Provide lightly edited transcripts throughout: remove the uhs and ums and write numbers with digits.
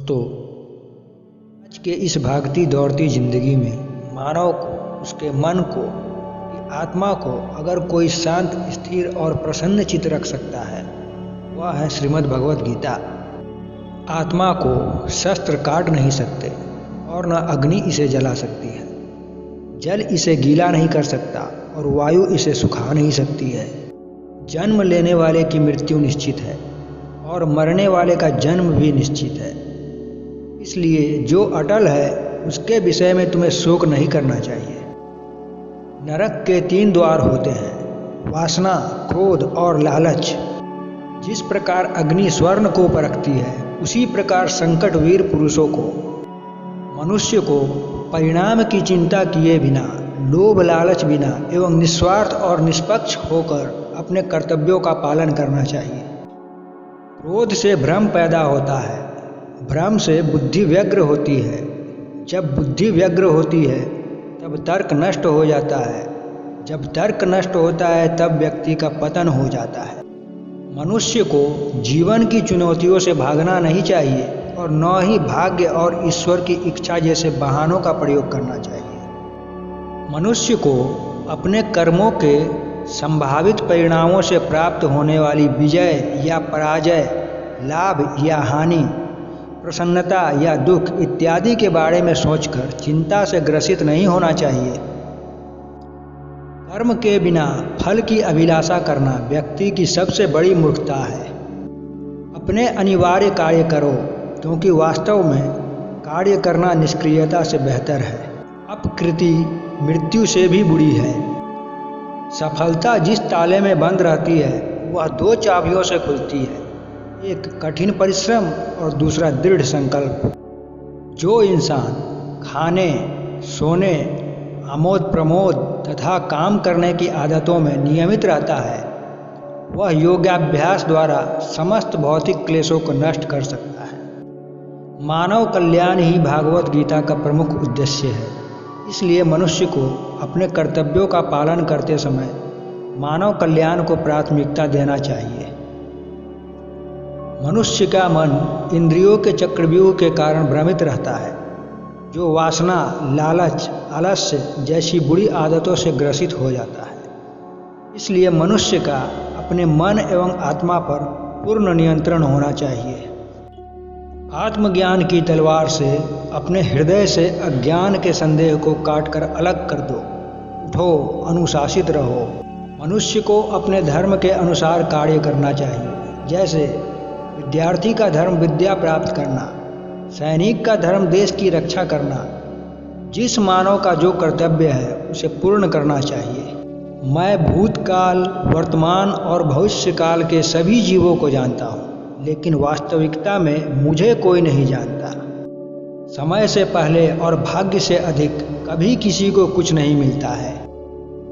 दोस्तों, आज के इस भागती दौड़ती जिंदगी में मानव को, उसके मन को, आत्मा को अगर कोई शांत, स्थिर और प्रसन्न चित्त रख सकता है, वह है श्रीमद् भगवद गीता। आत्मा को शस्त्र काट नहीं सकते और न अग्नि इसे जला सकती है। जल इसे गीला नहीं कर सकता और वायु इसे सुखा नहीं सकती है। जन्म लेने वाले की मृत्यु निश्चित है और मरने वाले का जन्म भी निश्चित है। इसलिए जो अटल है उसके विषय में तुम्हें शोक नहीं करना चाहिए। नरक के 3 द्वार होते हैं, वासना, क्रोध और लालच। जिस प्रकार अग्नि स्वर्ण को परखती है, उसी प्रकार संकट वीर पुरुषों को, मनुष्य को परिणाम की चिंता किए बिना, लोभ लालच बिना एवं निस्वार्थ और निष्पक्ष होकर अपने कर्तव्यों का पालन करना चाहिए। क्रोध से भ्रम पैदा होता है, भ्रम से बुद्धि व्यग्र होती है। जब बुद्धि व्यग्र होती है तब तर्क नष्ट हो जाता है। जब तर्क नष्ट होता है तब व्यक्ति का पतन हो जाता है। मनुष्य को जीवन की चुनौतियों से भागना नहीं चाहिए और न ही भाग्य और ईश्वर की इच्छा जैसे बहानों का प्रयोग करना चाहिए। मनुष्य को अपने कर्मों के संभावित परिणामों से प्राप्त होने वाली विजय या पराजय, लाभ या हानि, प्रसन्नता या दुख इत्यादि के बारे में सोचकर चिंता से ग्रसित नहीं होना चाहिए। कर्म के बिना फल की अभिलाषा करना व्यक्ति की सबसे बड़ी मूर्खता है। अपने अनिवार्य कार्य करो, क्योंकि वास्तव में कार्य करना निष्क्रियता से बेहतर है। अपकृति मृत्यु से भी बुरी है। सफलता जिस ताले में बंद रहती है वह 2 चाबियों से खुलती है, एक कठिन परिश्रम और दूसरा दृढ़ संकल्प। जो इंसान खाने, सोने, आमोद प्रमोद तथा काम करने की आदतों में नियमित रहता है, वह योगाभ्यास द्वारा समस्त भौतिक क्लेशों को नष्ट कर सकता है। मानव कल्याण ही भागवत गीता का प्रमुख उद्देश्य है। इसलिए मनुष्य को अपने कर्तव्यों का पालन करते समय मानव कल्याण को प्राथमिकता देना चाहिए। मनुष्य का मन इंद्रियों के चक्रव्यूह के कारण भ्रमित रहता है, जो वासना, लालच, आलस्य जैसी बुरी आदतों से ग्रसित हो जाता है। इसलिए मनुष्य का अपने मन एवं आत्मा पर पूर्ण नियंत्रण होना चाहिए। आत्मज्ञान की तलवार से अपने हृदय से अज्ञान के संदेह को काटकर अलग कर दो। उठो, अनुशासित रहो। मनुष्य को अपने धर्म के अनुसार कार्य करना चाहिए। जैसे विद्यार्थी का धर्म विद्या प्राप्त करना, सैनिक का धर्म देश की रक्षा करना। जिस मानव का जो कर्तव्य है उसे पूर्ण करना चाहिए। मैं भूतकाल, वर्तमान और भविष्यकाल के सभी जीवों को जानता हूँ, लेकिन वास्तविकता में मुझे कोई नहीं जानता। समय से पहले और भाग्य से अधिक कभी किसी को कुछ नहीं मिलता है।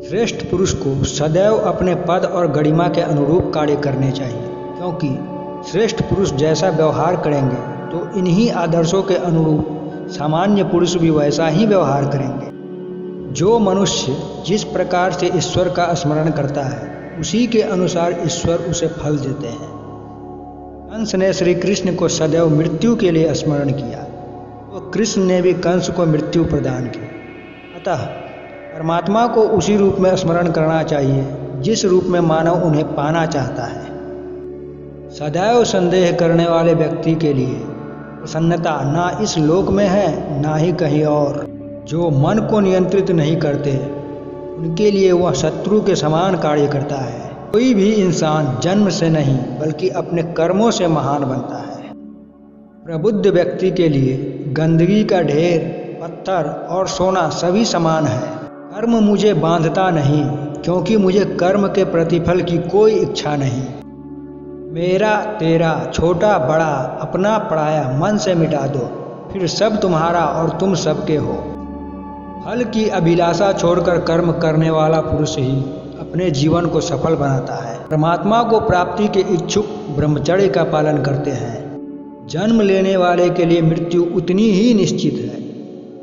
श्रेष्ठ पुरुष को सदैव अपने पद और गरिमा के अनुरूप कार्य करने चाहिए, क्योंकि श्रेष्ठ पुरुष जैसा व्यवहार करेंगे तो इन्हीं आदर्शों के अनुरूप सामान्य पुरुष भी वैसा ही व्यवहार करेंगे। जो मनुष्य जिस प्रकार से ईश्वर का स्मरण करता है, उसी के अनुसार ईश्वर उसे फल देते हैं। कंस ने श्री कृष्ण को सदैव मृत्यु के लिए स्मरण किया, तो कृष्ण ने भी कंस को मृत्यु प्रदान की। अतः परमात्मा को उसी रूप में स्मरण करना चाहिए जिस रूप में मानव उन्हें पाना चाहता है। सदैव संदेह करने वाले व्यक्ति के लिए प्रसन्नता ना इस लोक में है ना ही कहीं और। जो मन को नियंत्रित नहीं करते, उनके लिए वह शत्रु के समान कार्य करता है। कोई भी इंसान जन्म से नहीं बल्कि अपने कर्मों से महान बनता है। प्रबुद्ध व्यक्ति के लिए गंदगी का ढेर, पत्थर और सोना सभी समान है। कर्म मुझे बांधता नहीं, क्योंकि मुझे कर्म के प्रतिफल की कोई इच्छा नहीं। मेरा तेरा, छोटा बड़ा, अपना पराया मन से मिटा दो, फिर सब तुम्हारा और तुम सबके हो। फल की अभिलाषा छोड़कर कर्म करने वाला पुरुष ही अपने जीवन को सफल बनाता है। परमात्मा को प्राप्ति के इच्छुक ब्रह्मचर्य का पालन करते हैं। जन्म लेने वाले के लिए मृत्यु उतनी ही निश्चित है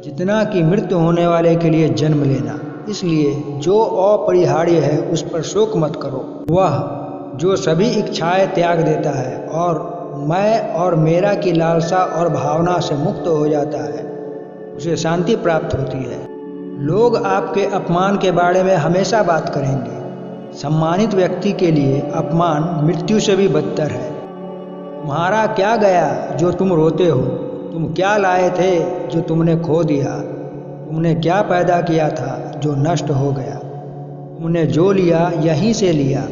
जितना कि मृत्यु होने वाले के लिए जन्म लेना। इसलिए जो अपरिहार्य है उस पर शोक मत करो। वह जो सभी इच्छाएं त्याग देता है और मैं और मेरा की लालसा और भावना से मुक्त हो जाता है, उसे शांति प्राप्त होती है। लोग आपके अपमान के बारे में हमेशा बात करेंगे। सम्मानित व्यक्ति के लिए अपमान मृत्यु से भी बदतर है। तुम्हारा क्या गया जो तुम रोते हो? तुम क्या लाए थे जो तुमने खो दिया? तुमने क्या पैदा किया था जो नष्ट हो गया? तुमने जो लिया यहीं से लिया,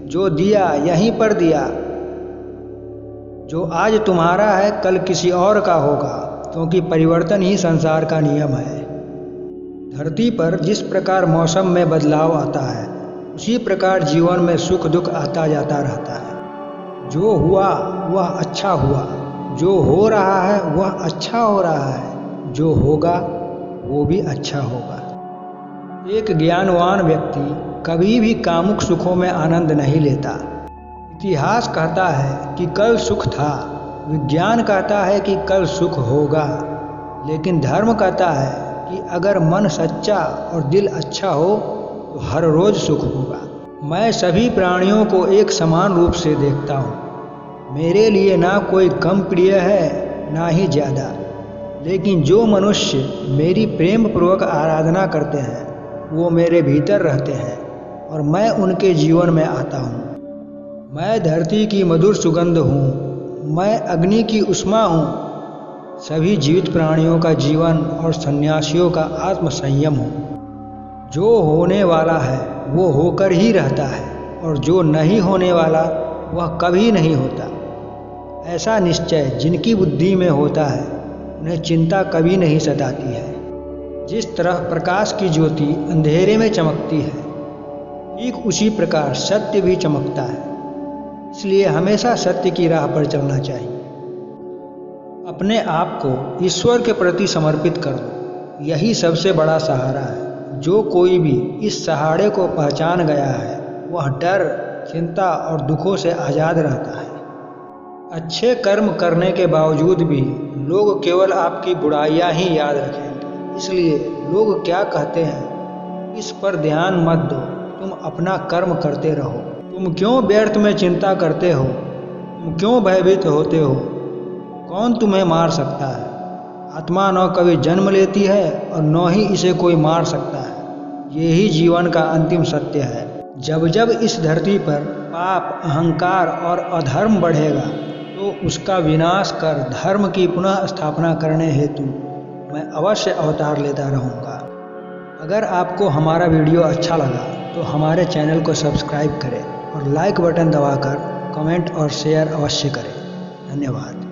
जो दिया यहीं पर दिया। जो आज तुम्हारा है कल किसी और का होगा, क्योंकि परिवर्तन ही संसार का नियम है। धरती पर जिस प्रकार मौसम में बदलाव आता है, उसी प्रकार जीवन में सुख दुख आता जाता रहता है। जो हुआ वह अच्छा हुआ, जो हो रहा है वह अच्छा हो रहा है, जो होगा वो भी अच्छा होगा। एक ज्ञानवान व्यक्ति कभी भी कामुक सुखों में आनंद नहीं लेता। इतिहास कहता है कि कल सुख था, विज्ञान कहता है कि कल सुख होगा, लेकिन धर्म कहता है कि अगर मन सच्चा और दिल अच्छा हो तो हर रोज सुख होगा। मैं सभी प्राणियों को एक समान रूप से देखता हूँ। मेरे लिए ना कोई कम प्रिय है ना ही ज़्यादा, लेकिन जो मनुष्य मेरी प्रेम पूर्वक आराधना करते हैं वो मेरे भीतर रहते हैं और मैं उनके जीवन में आता हूँ। मैं धरती की मधुर सुगंध हूँ, मैं अग्नि की उष्मा हूँ, सभी जीवित प्राणियों का जीवन और सन्यासियों का आत्म संयम हूँ। जो होने वाला है वो होकर ही रहता है और जो नहीं होने वाला वह कभी नहीं होता। ऐसा निश्चय जिनकी बुद्धि में होता है उन्हें चिंता कभी नहीं सताती है। जिस तरह प्रकाश की ज्योति अंधेरे में चमकती है, ठीक उसी प्रकार सत्य भी चमकता है। इसलिए हमेशा सत्य की राह पर चलना चाहिए। अपने आप को ईश्वर के प्रति समर्पित कर दो, यही सबसे बड़ा सहारा है। जो कोई भी इस सहारे को पहचान गया है वह डर, चिंता और दुखों से आज़ाद रहता है। अच्छे कर्म करने के बावजूद भी लोग केवल आपकी बुराइयां ही याद रखेंगे। इसलिए लोग क्या कहते हैं इस पर ध्यान मत दो, तुम अपना कर्म करते रहो। तुम क्यों व्यर्थ में चिंता करते हो? तुम क्यों भयभीत होते हो? कौन तुम्हें मार सकता है? आत्मा न कभी जन्म लेती है और न ही इसे कोई मार सकता है। यही जीवन का अंतिम सत्य है। जब जब इस धरती पर पाप, अहंकार और अधर्म बढ़ेगा तो उसका विनाश कर धर्म की पुनः स्थापना करने हेतु मैं अवश्य अवतार लेता रहूँगा। अगर आपको हमारा वीडियो अच्छा लगा तो हमारे चैनल को सब्सक्राइब करें और लाइक बटन दबाकर कमेंट और शेयर अवश्य करें। धन्यवाद।